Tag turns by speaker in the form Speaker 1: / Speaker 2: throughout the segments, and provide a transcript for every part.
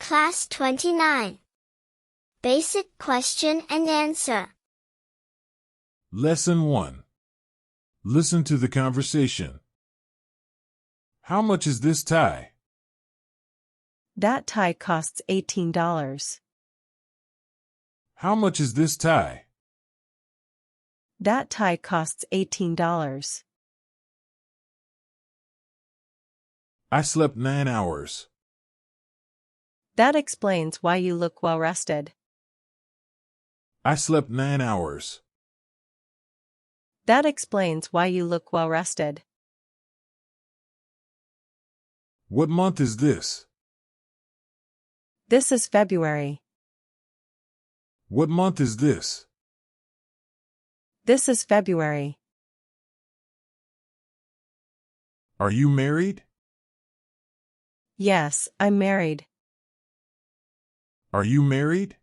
Speaker 1: Class 29. Basic question and answer.
Speaker 2: Lesson 1. Listen to the conversation. How much is this tie?
Speaker 3: That tie costs $18.
Speaker 2: How much is this tie?
Speaker 3: That tie costs $18.
Speaker 2: I slept 9 hours.
Speaker 3: That explains why you look well rested.
Speaker 2: I slept 9 hours.
Speaker 3: That explains why you look well rested.
Speaker 2: What month is this?
Speaker 3: This is February.
Speaker 2: What month is this?
Speaker 3: This is February.
Speaker 2: Are you married?
Speaker 3: Yes, I'm married.
Speaker 2: Are you married?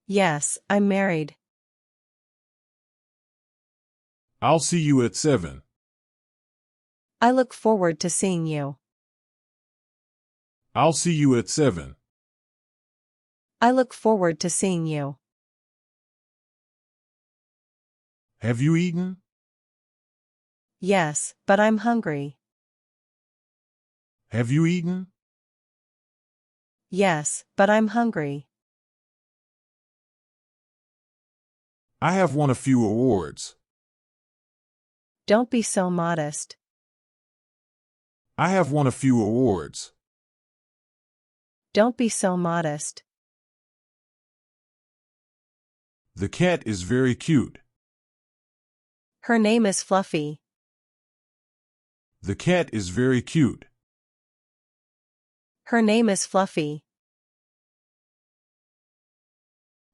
Speaker 3: Yes, I'm married.
Speaker 2: I'll see you at 7.
Speaker 3: I look forward to seeing you.
Speaker 2: I'll see you at 7.
Speaker 3: I look forward to seeing you.
Speaker 2: Have you eaten?
Speaker 3: Yes, but I'm hungry.
Speaker 2: Have you eaten?
Speaker 3: Yes, but I'm hungry.
Speaker 2: I have won a few awards.
Speaker 3: Don't be so modest.
Speaker 2: I have won a few awards.
Speaker 3: Don't be so modest.
Speaker 2: The cat is very cute.
Speaker 3: Her name is Fluffy.
Speaker 2: The cat is very cute.
Speaker 3: Her name is Fluffy.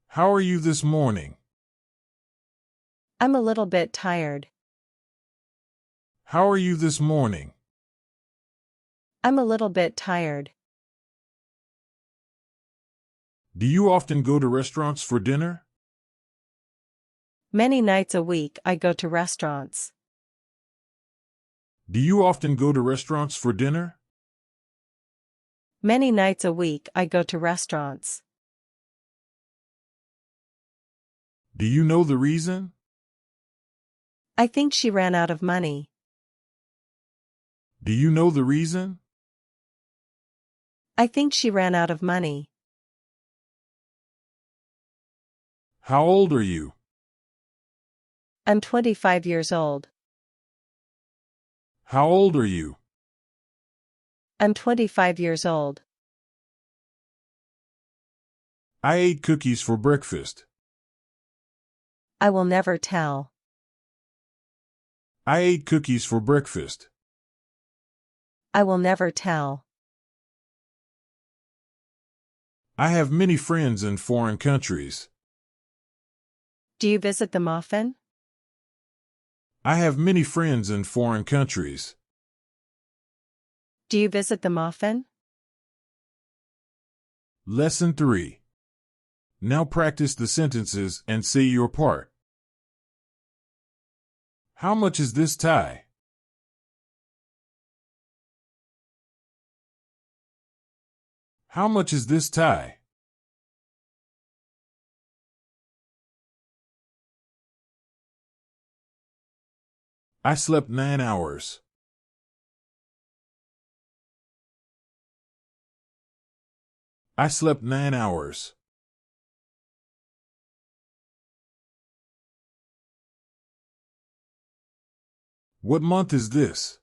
Speaker 2: How are you this morning?
Speaker 3: I'm a little bit tired.
Speaker 2: How are you this morning?
Speaker 3: I'm a little bit tired.
Speaker 2: Do you often go to restaurants for dinner?
Speaker 3: Many nights a week I go to restaurants.
Speaker 2: Do you often go to restaurants for dinner?
Speaker 3: Many nights a week I go to restaurants.
Speaker 2: Do you know the reason?
Speaker 3: I think she ran out of money.
Speaker 2: Do you know the reason?
Speaker 3: I think she ran out of money.
Speaker 2: How old are you?
Speaker 3: I'm 25 years old.
Speaker 2: How old are you?
Speaker 3: I'm 25 years old.
Speaker 2: I ate cookies for breakfast.
Speaker 3: I will never tell.
Speaker 2: I ate cookies for breakfast.
Speaker 3: I will never tell.
Speaker 2: I have many friends in foreign countries.
Speaker 3: Do you visit them often?
Speaker 2: I have many friends in foreign countries.
Speaker 3: Do you visit them often?
Speaker 2: Lesson 3. Now practice the sentences and say your part. How much is this tie? How much is this tie? I slept 9 hours. I slept 9 hours. What month is this?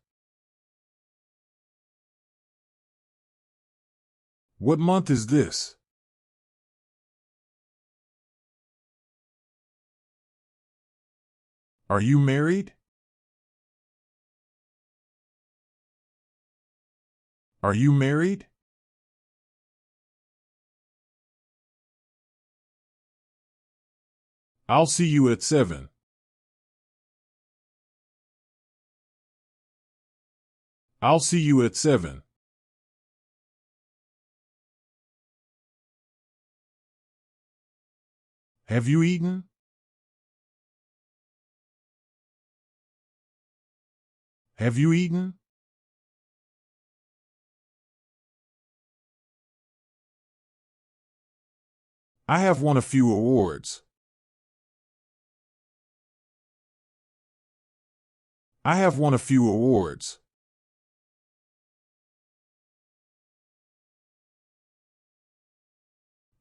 Speaker 2: What month is this? Are you married? Are you married? I'll see you at 7. I'll see you at 7. Have you eaten? Have you eaten? I have won a few awards. I have won a few awards.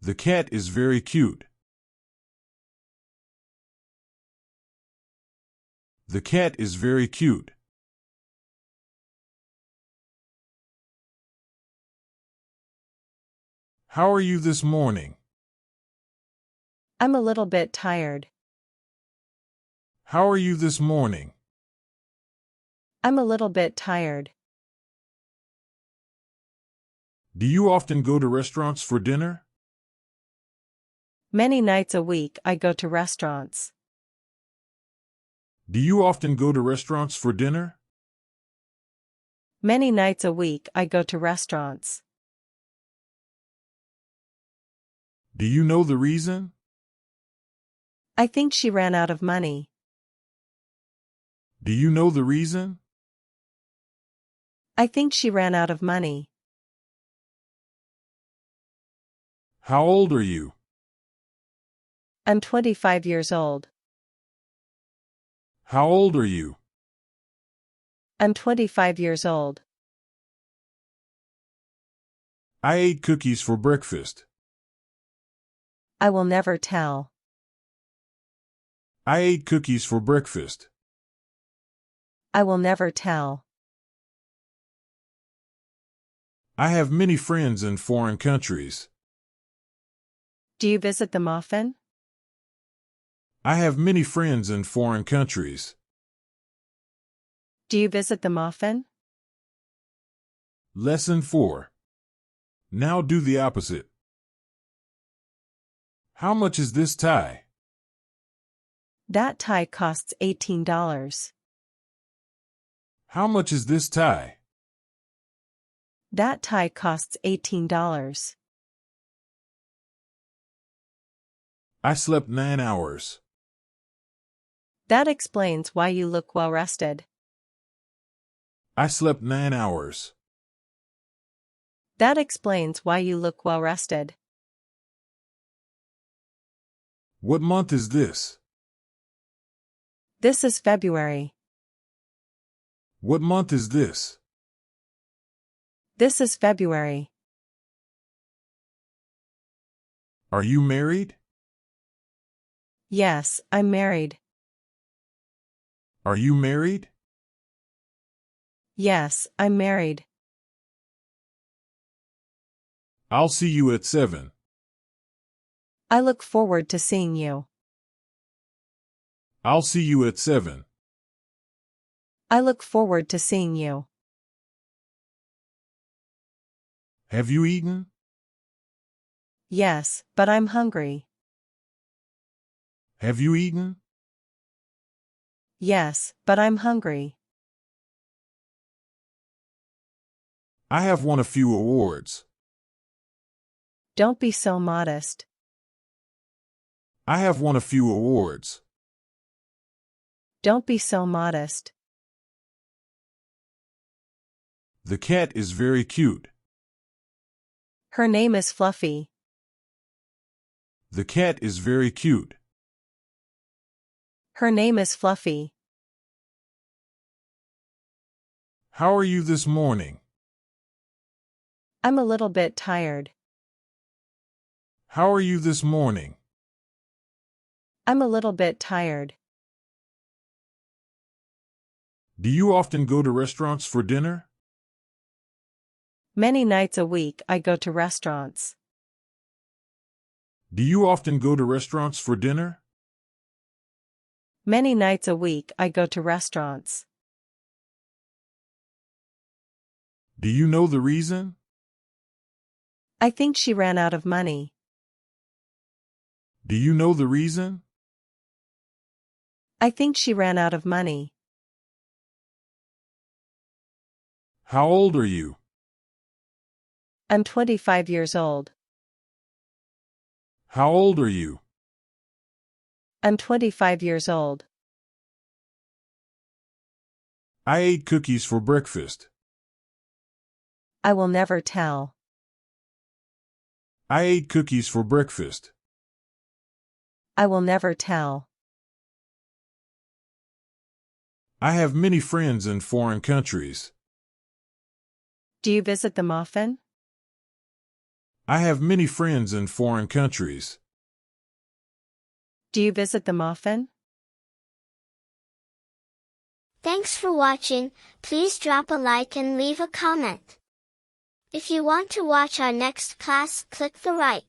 Speaker 2: The cat is very cute. The cat is very cute. How are you this morning?
Speaker 3: I'm a little bit tired.
Speaker 2: How are you this morning?
Speaker 3: I'm a little bit tired.
Speaker 2: Do you often go to restaurants for dinner?
Speaker 3: Many nights a week I go to restaurants.
Speaker 2: Do you often go to restaurants for dinner?
Speaker 3: Many nights a week I go to restaurants.
Speaker 2: Do you know the reason?
Speaker 3: I think she ran out of money.
Speaker 2: Do you know the reason?
Speaker 3: I think she ran out of money.
Speaker 2: How old are you?
Speaker 3: I'm 25 years old.
Speaker 2: How old are you?
Speaker 3: I'm 25 years old.
Speaker 2: I ate cookies for breakfast.
Speaker 3: I will never tell.
Speaker 2: I ate cookies for breakfast.
Speaker 3: I will never tell.
Speaker 2: I have many friends in foreign countries.
Speaker 3: Do you visit them often?
Speaker 2: I have many friends in foreign countries.
Speaker 3: Do you visit them often?
Speaker 2: Lesson 4. Now do the opposite. How much is this tie?
Speaker 3: That tie costs $18.
Speaker 2: How much is this tie?
Speaker 3: That tie costs $18.
Speaker 2: I slept 9 hours.
Speaker 3: That explains why you look well rested.
Speaker 2: I slept 9 hours.
Speaker 3: That explains why you look well rested.
Speaker 2: What month is this?
Speaker 3: This is February.
Speaker 2: What month is this?
Speaker 3: This is February.
Speaker 2: Are you married?
Speaker 3: Yes, I'm married.
Speaker 2: Are you married?
Speaker 3: Yes, I'm married.
Speaker 2: I'll see you at 7.
Speaker 3: I look forward to seeing you.
Speaker 2: I'll see you at 7.
Speaker 3: I look forward to seeing you.
Speaker 2: Have you eaten?
Speaker 3: Yes, but I'm hungry.
Speaker 2: Have you eaten?
Speaker 3: Yes, but I'm hungry.
Speaker 2: I have won a few awards.
Speaker 3: Don't be so modest.
Speaker 2: I have won a few awards.
Speaker 3: Don't be so modest.
Speaker 2: The cat is very cute.
Speaker 3: Her name is Fluffy.
Speaker 2: The cat is very cute.
Speaker 3: Her name is Fluffy.
Speaker 2: How are you this morning?
Speaker 3: I'm a little bit tired.
Speaker 2: How are you this morning?
Speaker 3: I'm a little bit tired.
Speaker 2: Do you often go to restaurants for dinner?
Speaker 3: Many nights a week I go to restaurants.
Speaker 2: Do you often go to restaurants for dinner?
Speaker 3: Many nights a week I go to restaurants.
Speaker 2: Do you know the reason?
Speaker 3: I think she ran out of money.
Speaker 2: Do you know the reason?
Speaker 3: I think she ran out of money.
Speaker 2: How old are you?
Speaker 3: I'm 25 years old.
Speaker 2: How old are you?
Speaker 3: I'm 25 years old.
Speaker 2: I ate cookies for breakfast.
Speaker 3: I will never tell.
Speaker 2: I ate cookies for breakfast.
Speaker 3: I will never tell.
Speaker 2: I have many friends in foreign countries.
Speaker 3: Do you visit them often?
Speaker 2: I have many friends in foreign countries.
Speaker 3: Do you visit them often?
Speaker 1: Thanks for watching. Please drop a like and leave a comment. If you want to watch our next class, click the right.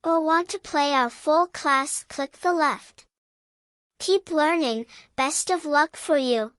Speaker 1: Or want to play our full class, click the left. Keep learning. Best of luck for you.